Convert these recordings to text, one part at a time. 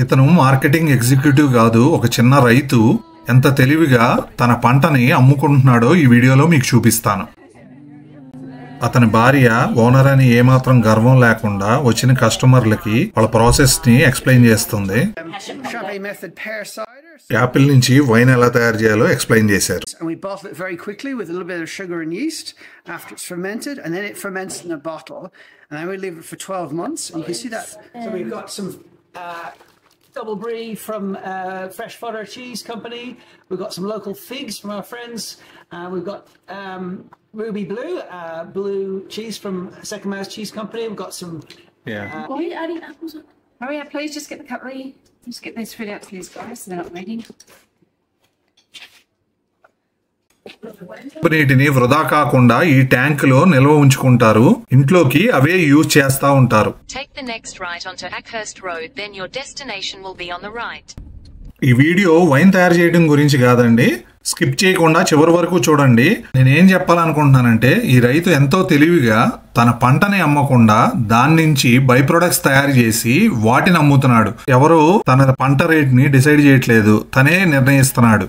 ఇతను marketing executive కాదు, ఒక చిన్న రైతు. ఎంత తెలివిగా తన పంటని అమ్ముకుంటున్నాడో ఈ వీడియోలో మీకు చూపిస్తాను. అతని భార్య ఓనర్ అని ఏమాత్రం గర్వం లేకుండా వచ్చిన కస్టమర్లకి వాళ్ళ ప్రాసెస్ ని ఎక్స్ప్లెయిన్ చేస్తుంది. యాపిల్ నుంచి వైన్ ఎలా తయారు చేయాలో ఎక్స్ప్లెయిన్ చేశారు. And we bottle it very quickly with a little bit of sugar and yeast after it's fermented, and then it ferments in a bottle, and then we leave it for 12 months. And you can see that. So we've got some double brie from Fresh Fodder Cheese Company. We've got some local figs from our friends. We've got Ruby Blue, blue cheese from Second Mouse Cheese Company. We've got some. Why are you adding apples on? Hurry up, please. Just get the cutlery. Just get those food out to these guys so they're not waiting. నీటిని వృధా కాకుండా ఈ tank లో నిల్వ ఉంచుకుంటారు. ఇంట్లోకి అవే use చేస్తా ఉంటారు. Take the next right onto Ackhurst Road, then your destination will be on the right. ఈ వీడియో వైన్ తయారు చేయడం గురించి కాదండి, స్కిప్ చేయకుండా చివరి వరకు చూడండి. నేనేం చెప్పాలనుకుంటున్నానంటే, ఈ రైతు ఎంతో తెలివిగా తన పంటని అమ్మకుండా దాని నుంచి బై ప్రొడక్ట్స్ తయారు చేసి వాటిని అమ్ముతున్నాడు. ఎవరు తన పంట రేట్ ని డిసైడ్ చేయట్లేదు, తనే నిర్ణయిస్తున్నాడు.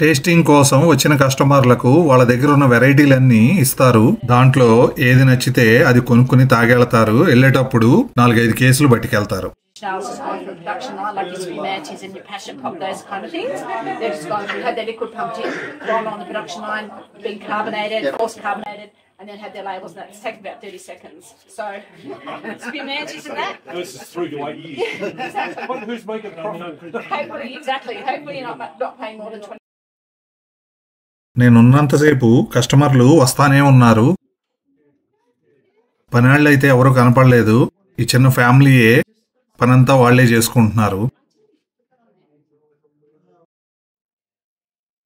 టేస్టింగ్ కోసం వచ్చిన కస్టమర్లకు వాళ్ళ దగ్గర ఉన్న వెరైటీలన్నీ ఇస్తారు. దాంట్లో ఏది నచ్చితే అది కొనుక్కుని తాగెళ్తారు. వెళ్ళేటప్పుడు 4-5 కేసులు పట్టుకెళ్తారు. Chanel's just gone through a production line, like your Spumantis and your Passion Pop, those kind of things. They've just gone through, had their liquid pumped in, gone on the production line, been carbonated, force carbonated, and then had their labels, and that's taken about 30 seconds. So, Spumantis and that. This is 3 to 8 years. Exactly. Who's making the profit? Hopefully, exactly. Hopefully you're not paying more than 20. నేనున్నంతసేపు కస్టమర్లు వస్తానే ఉన్నారు. పనాళ్ళు అయితే ఎవరు కనపడలేదు. ఈ చిన్న ఫ్యామిలీయే పనంతా వాళ్లే చేసుకుంటున్నారు.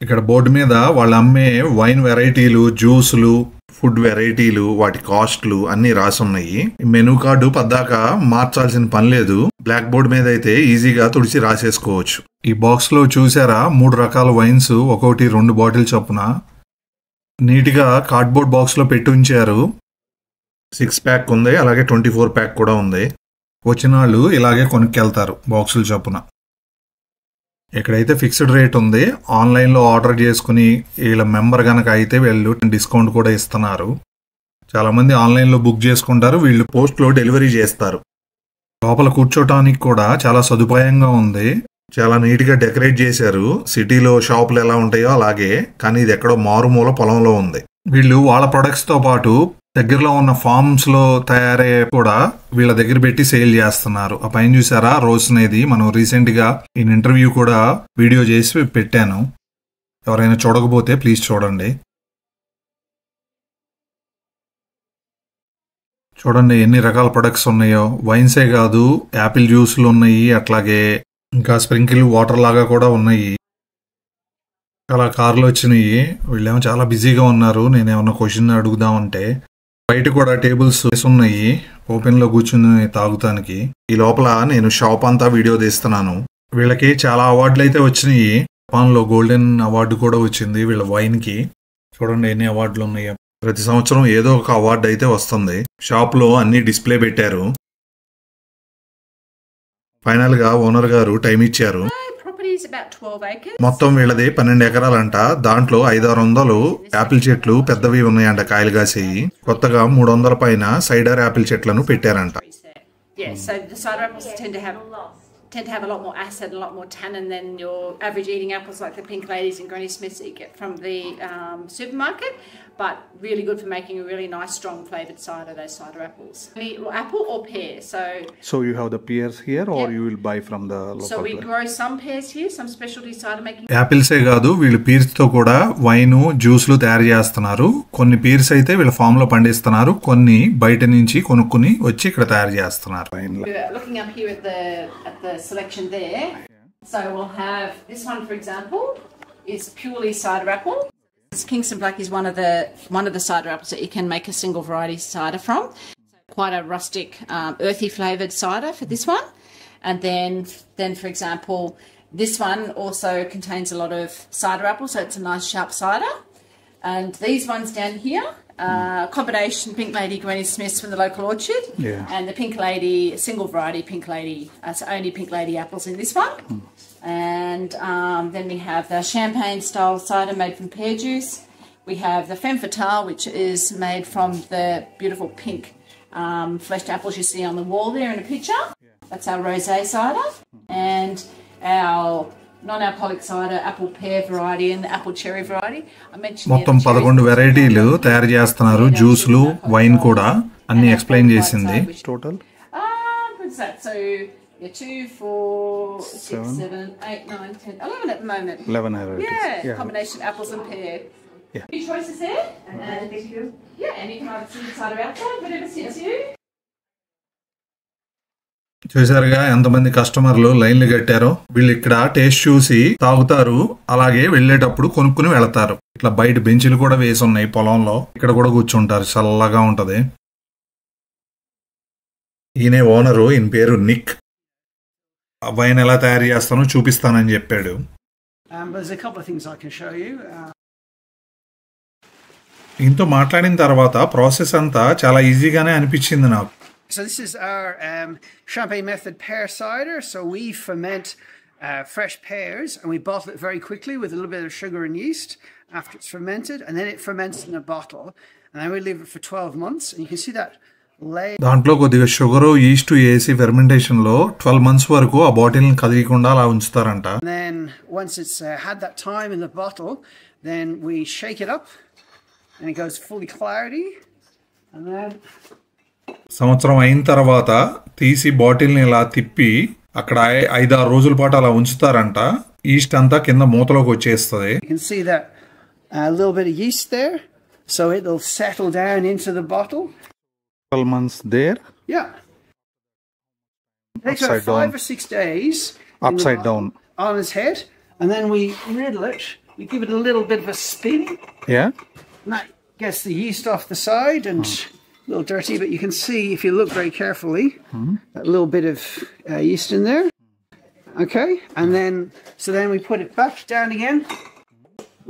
ఇక్కడ బోర్డు మీద వాళ్ళు అమ్మే వైన్ వెరైటీలు, జ్యూసులు, ఫుడ్ వెరైటీలు, వాటి కాస్ట్లు అన్ని రాసున్నాయి. మెనూ కార్డు పద్దాక మార్చాల్సిన పని లేదు. బ్లాక్ బోర్డ్ మీద అయితే ఈజీగా తుడిచి రాసేసుకోవచ్చు. ఈ బాక్స్ లో చూసారా 3 రకాల వైన్స్, ఒక్కొక్కటి 2 బాటిల్ చొప్పున నీట్గా కార్డ్బోర్డ్ బాక్స్ లో పెట్టి ఉంచారు. 6 ప్యాక్ ఉంది, అలాగే 24 ప్యాక్ కూడా ఉంది. వచ్చిన వాళ్ళు ఇలాగే కొనుక్కెళ్తారు బాక్సులు చొప్పున. ఇక్కడైతే ఫిక్స్డ్ రేట్ ఉంది. ఆన్లైన్లో ఆర్డర్ చేసుకుని వీళ్ళ మెంబర్ కనుక అయితే వీళ్ళు డిస్కౌంట్ కూడా ఇస్తున్నారు. చాలామంది ఆన్లైన్లో బుక్ చేసుకుంటారు, వీళ్ళు పోస్ట్లో డెలివరీ చేస్తారు. లోపల కూర్చోటానికి కూడా చాలా సదుపాయంగా ఉంది. చాలా నీట్గా డెకరేట్ చేశారు. సిటీలో షాపులు ఎలా ఉంటాయో అలాగే, కానీ ఇది ఎక్కడో మారుమూల పొలంలో ఉంది. వీళ్ళు వాళ్ళ ప్రొడక్ట్స్తో పాటు దగ్గరలో ఉన్న ఫార్మ్స్ లో తయారయ్యే కూడా వీళ్ళ దగ్గర పెట్టి సేల్ చేస్తున్నారు. ఆ పైన చూసారా రోజ్ అనేది, మనం రీసెంట్ గా ఈ ఇంటర్వ్యూ కూడా వీడియో చేసి పెట్టాను. ఎవరైనా చూడకపోతే ప్లీజ్ చూడండి. చూడండి ఎన్ని రకాల ప్రొడక్ట్స్ ఉన్నాయో. వైన్సే కాదు, యాపిల్ జ్యూస్లు ఉన్నాయి, అట్లాగే ఇంకా స్ప్రింకిల్ వాటర్ లాగా కూడా ఉన్నాయి. చాలా కార్లు వచ్చినాయి. వీళ్ళేమో చాలా బిజీగా ఉన్నారు. నేనేమన్నా క్వశ్చన్ అడుగుదామంటే బయట కూడా టేబుల్స్ ఉన్నాయి ఓపెన్ లో కూర్చుని తాగుతానికి. ఈ లోపల నేను షాప్ అంతా వీడియో తీస్తున్నాను. వీళ్ళకి చాలా అవార్డులు అయితే వచ్చినాయి. జపాన్లో గోల్డెన్ అవార్డు కూడా వచ్చింది వీళ్ళ వైన్ కి. చూడండి ఎన్ని అవార్డులు ఉన్నాయో. ప్రతి సంవత్సరం ఏదో ఒక అవార్డు అయితే వస్తుంది. షాప్ లో అన్ని డిస్ప్లే పెట్టారు. ఫైనల్ గా ఓనర్ గారు టైం ఇచ్చారు. మొత్తం వీళ్ళది 12 ఎకరాలంట. దాంట్లో 500-600 యాపిల్ చెట్లు పెద్దవి ఉన్నాయంట, కాయలు కాసేయి. కొత్తగా 300 పైన సైడర్ యాపిల్ చెట్లను పెట్టారంట. Tend to have a lot more acid and a lot more tannin than your average eating apples like the Pink Ladies and Granny Smiths that you get from the supermarket, but really good for making a really nice strong flavoured cider, those cider apples. Apple or pear. So you have the pears here or you will buy from the local. So we grow some pears here, some specialty cider making. యాపిల్సే కాదు, వీళ్ళు peers తో కూడా wine జ్యూస్లు తయారు చేస్తున్నారు. కొన్ని peers అయితే వీళ్ళ ఫామ్ లో పండిస్తున్నారు, కొన్ని బయట నుంచి కొనుక్కుని వచ్చి ఇక్కడ తయారు చేస్తున్నారు. Looking up here at the selection there. So we'll have this one, for example, is purely cider apple. Kingston Black is one of the cider apples that you can make a single variety cider from. Quite a rustic, earthy flavoured cider for this one. And then for example, this one also contains a lot of cider apple, so it's a nice sharp cider. And these ones down here Combination Pink Lady Granny Smiths from the local orchard. Yeah. And the Pink Lady, single variety Pink Lady. So only Pink Lady apples in this one. And then we have the champagne style cider made from pear juice. We have the Femme Fatale, which is made from the beautiful pink fleshed apples you see on the wall there in a picture. That's our rosé cider. And our non-alcoholic cider, apple pear variety and the apple cherry variety. I mentioned మొత్తం 11 వెరైటీలు తయారు చేస్తున్నారు. జ్యూస్లు, wine కూడా అన్ని explain చేసింది. Total? What's that? So, 2, 4, 6, 7, 8, 9, 10, 11 at the moment. 11 varieties. Yeah, combination apples and pear. Yeah. Few choices there. Thank you. Yeah, and you can either sit inside or outside, whatever suits you. చూసారుగా ఎంతమంది కస్టమర్లు లైన్లు కట్టారో. వీళ్ళు ఇక్కడ taste చూసి తాగుతారు, అలాగే వెళ్ళేటప్పుడు కొనుక్కుని వెళతారు. ఇట్లా బయట బెంచీలు కూడా వేసి ఉన్నాయి పొలంలో. ఇక్కడ కూడా కూర్చుంటారు, చల్లగా ఉంటది. ఈయనే ఓనరు, ఈయన పేరు నిక్. వైన్ ఎలా తయారు చేస్తానో చూపిస్తానని చెప్పాడు. There's a couple of things I can show you. ఈయనతో మాట్లాడిన తర్వాత ప్రాసెస్ అంతా చాలా ఈజీగానే అనిపించింది నాకు. So this is our champagne method pear cider. So we ferment fresh pears and we bottle it very quickly with a little bit of sugar and yeast after it's fermented, and then it ferments in a bottle, and then we leave it for 12 months. And you can see that దాంట్లో కొద్దిగా sugar, east వేసి fermentation లో 12 months వరకు ఆ bottle ని కదిలికుండా అలా ఉంచుతారంట. And then once it's had that time in the bottle, then we shake it up and it goes fully clarity, and then సంవత్సరం అయిన తర్వాత తీసి బాటిల్ ని ఇలా తిప్పి అక్కడ 5-6 రోజుల పాటు అలా ఉంచుతారంట. ఈస్ట్ అంతా కింద మూతలోకి వచ్చేస్తుంది. you can see that a little bit of yeast there, so it'll settle down into the bottle. 12 months there. Yeah. It takes about 5 or 6 days. Upside down. On its head, and then we riddle it. We give it a little bit of a spin. Yeah. And that gets the yeast off the side and a little dirty, but you can see if you look very carefully, a little bit of yeast in there. Okay, and then we put it back down again.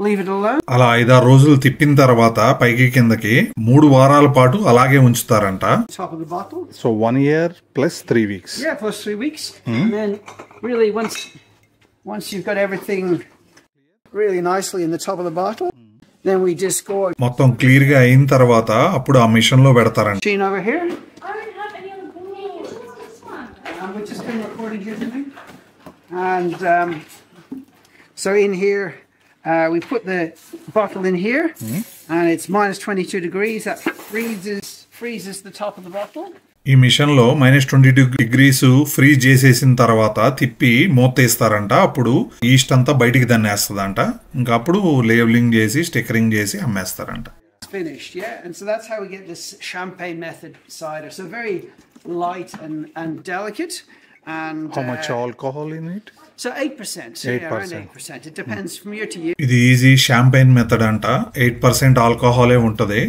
Leave it alone. అలా 5-6 రోజులు తిప్పిన తర్వాత పైకి కిందకి 3 వారాల పాటు అలాగే ఉంచుతారంట. Top of the bottle. So 1 year plus 3 weeks. Yeah, plus 3 weeks. And then really once you've got everything really nicely in the top of the bottle, then we just go మొత్తం క్లియర్ గా అయిన తర్వాత అప్పుడు ఆ machine లో పెడతారంట. machine over here. I don't have any on the board. What's this one? We've just been recording here today. And so in here, we put the bottle in here, and it's minus 22 degrees. That freezes the top of the bottle. ఈ machine లో -22 degrees freeze చేసేసిన తర్వాత తిప్పి మూత తీస్తారంట. అప్పుడు east అంతా బయటికి దన్నేస్తుందంట. ఇంకా అప్పుడు లేబులింగ్ చేసి స్టిక్కరింగ్ చేసి అమ్మేస్తారంట. It's finished, yeah. And so that's how we get this champagne method cider. So very light and delicate. And How much alcohol in it? So 8%. Yeah, around 8%. It depends from year to year. ఇది easy champagne method అంట. 8% ఆల్కహాలే ఉంటది.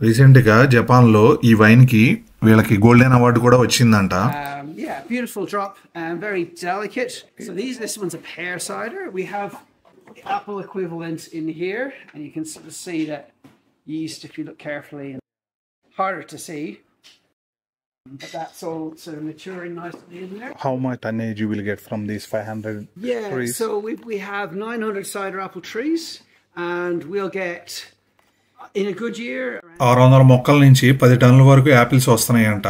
Recent గా Japan లో ఈ wine కి వీళ్ళకి golden award కూడా వచ్చిందంట. Yeah, beautiful drop and very delicate. So this one's a pear cider. We have the apple equivalent in here, and you can sort of see that yeast if you look carefully. And harder to see, but that's all sort of maturing nicely in there. How much tonnage you will get from these 500 trees? So we have 900 cider apple trees, and we'll get in a good year 600 మొక్కల నుంచి 10 టన్నుల వరకు apples వస్తున్నాయంట.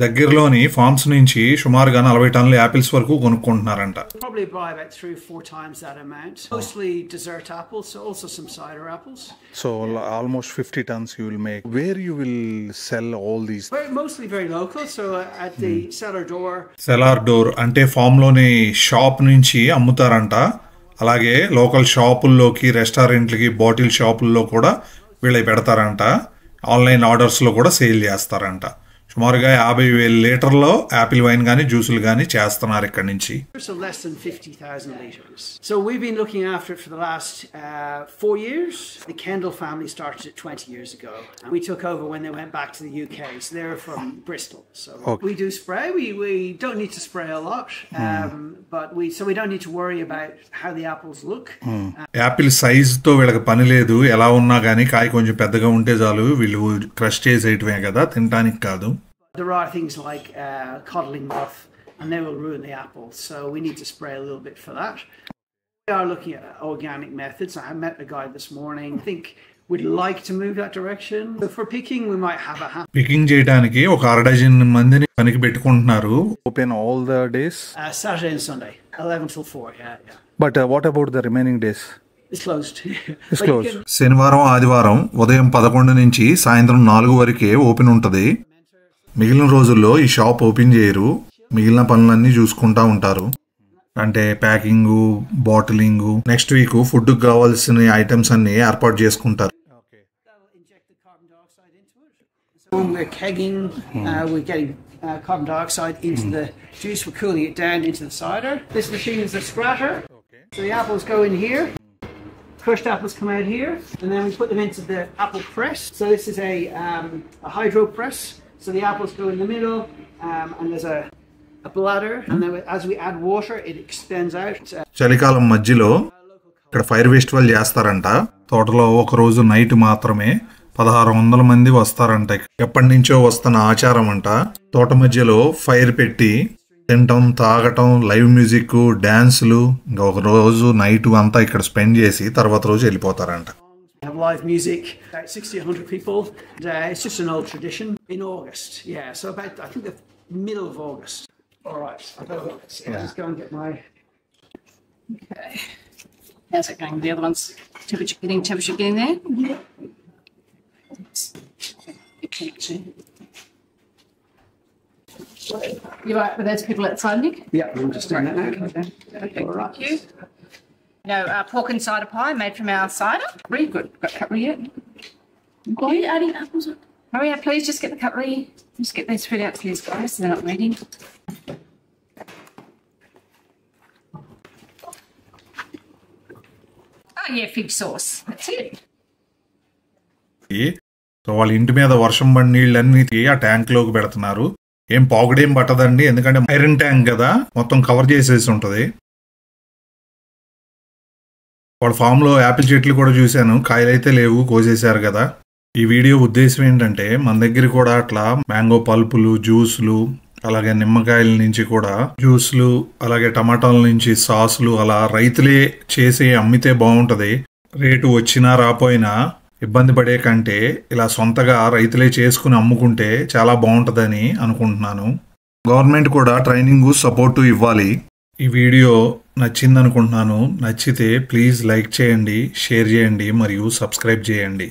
దగ్గరలోని forms నుంచి సుమారుగా 40 టన్నుల apples వరకు కొనుక్కుంటున్నారంట. probably buy about 3 or 4 times that amount. Mostly dessert apples, so also some cider apples. So almost 50 tons you will make. Where you will sell all these? Mostly very local, so at the cellar door. Cellar door అంటే form లోని shop నుంచి అమ్ముతారంట. అలాగే local షాపుల్లోకి, రెస్టారెంట్లకి, bottle షాపుల్లో కూడా వీళ్ళకి పెడతారంట. Online orders లో కూడా సేల్ చేస్తారంట. సుమారుగా 50,000 లీటర్లో యాపిల్ వైన్ గానీ జ్యూసులు గానీ చేస్తున్నారు ఇక్కడ నుంచి. So less than 50,000 litres. So we've been looking after it for the last 4 years. The Kendall family started it 20 years ago. And we took over when they went back to the UK. So they're from Bristol. So we do spray. We don't need to spray a lot. But we don't need to worry about how the apples look. Apple సైజుతో వీళ్ళకి పని లేదు. ఎలా ఉన్నా కానీ కాయ కొంచెం పెద్దగా ఉంటే చాలు, వీళ్ళు క్రష్ చేసేయటమే కదా, తినడానికి కాదు. There are things like codling moth, and they will ruin the apples. So we need to spray a little bit for that. We are looking at organic methods. I met a guy this morning. I think we'd like to move that direction. But for picking, we might have a picking చేయడానికి ఒక 6 మందిని పనికి పెట్టుకుంటున్నారు. Open all the days? Saturday and Sunday, 11 till 4. Yeah. But what about the remaining days? It's closed. It's closed. శనివారం ఆదివారం ఉదయం 11 నుంచి సాయంత్రం 4 వరకే ఓపెన్ ఉంటుంది. మిగిలిన రోజుల్లో ఈ షాప్ ఓపెన్ చేయరు. మిగిలిన పనులన్నీ చూసుకుంటా ఉంటారు. అంటే packing, bottling, next week food కావాల్సిన ఐటమ్స్ అన్ని ఏర్పాటు చేసుకుంటారు. When we're kegging, we're getting carbon dioxide into the juice. We're cooling it down into the cider. This machine is a scratter. So the apples go in here. Crushed apples come out here, and then we put them into the apple press. So this is a hydro press. So the apples go in the middle, and there's a bladder, and then as we add water, it extends out. చలికాలం మధ్యలో ఇక్కడ fire festival చేస్తారంట. తోటలో ఒక రోజు night మాత్రమే 1600 మంది వస్తారంట. ఎప్పటి నుంచో వస్తున్న ఆచారం అంట. తోట మధ్యలో ఫైర్ పెట్టి తినటం, తాగటం, లైవ్ మ్యూజిక్, డాన్సులు, ఇంకా ఒక రోజు నైట్ అంతా ఇక్కడ స్పెండ్ చేసి తర్వాత రోజు వెళ్ళిపోతారంట. We have live music, about 60-100 people. It's just an old tradition in August. Yeah, so about, I think, the middle of August. All right, I'll just go and get my... Okay. How's it going? The other ones, temperature getting there? Yeah. You right with those people outside, Nick? Yeah, I'm just doing that now. Okay, thank you. Pork and cider pie made from our cider. Really good. Got cutlery yet? Oh, you're adding apples on. Hurry up, please. Just get the cutlery. Just get those food out, please, guys. So they're not waiting. Oh, yeah, fig sauce. That's it. So వాళ్ళ ఇంటి మీద వర్షం పడి నీళ్ళన్నీ ఆ tank లోకి పెడుతున్నారు. ఏం పాకుడేం పట్టదండి, ఎందుకంటే ఐరన్ ట్యాంక్ కదా, మొత్తం కవర్ చేసేసి ఉంటుంది. వాళ్ళ ఫామ్ లో యాపిల్ చెట్లు కూడా చూశాను, కాయలైతే లేవు, కోసేశారు కదా. ఈ వీడియో ఉద్దేశం ఏంటంటే మన దగ్గర కూడా అట్లా మ్యాంగో పల్పులు, జ్యూసులు, అలాగే నిమ్మకాయల నుంచి కూడా జ్యూసులు, అలాగే టమాటాల నుంచి సాసులు అలా రైతులే చేసి అమ్మితే బాగుంటది. రేటు వచ్చినా రాపోయినా ఇబ్బంది పడే కంటే ఇలా సొంతగా రైతులే చేసుకుని అమ్ముకుంటే చాలా బాగుంటుందని అనుకుంటున్నాను. గవర్నమెంట్ కూడా ట్రైనింగ్ సపోర్టు ఇవ్వాలి. ఈ వీడియో నచ్చిందనుకుంటున్నాను. నచ్చితే ప్లీజ్ లైక్ చేయండి, షేర్ చేయండి మరియు సబ్స్క్రైబ్ చేయండి.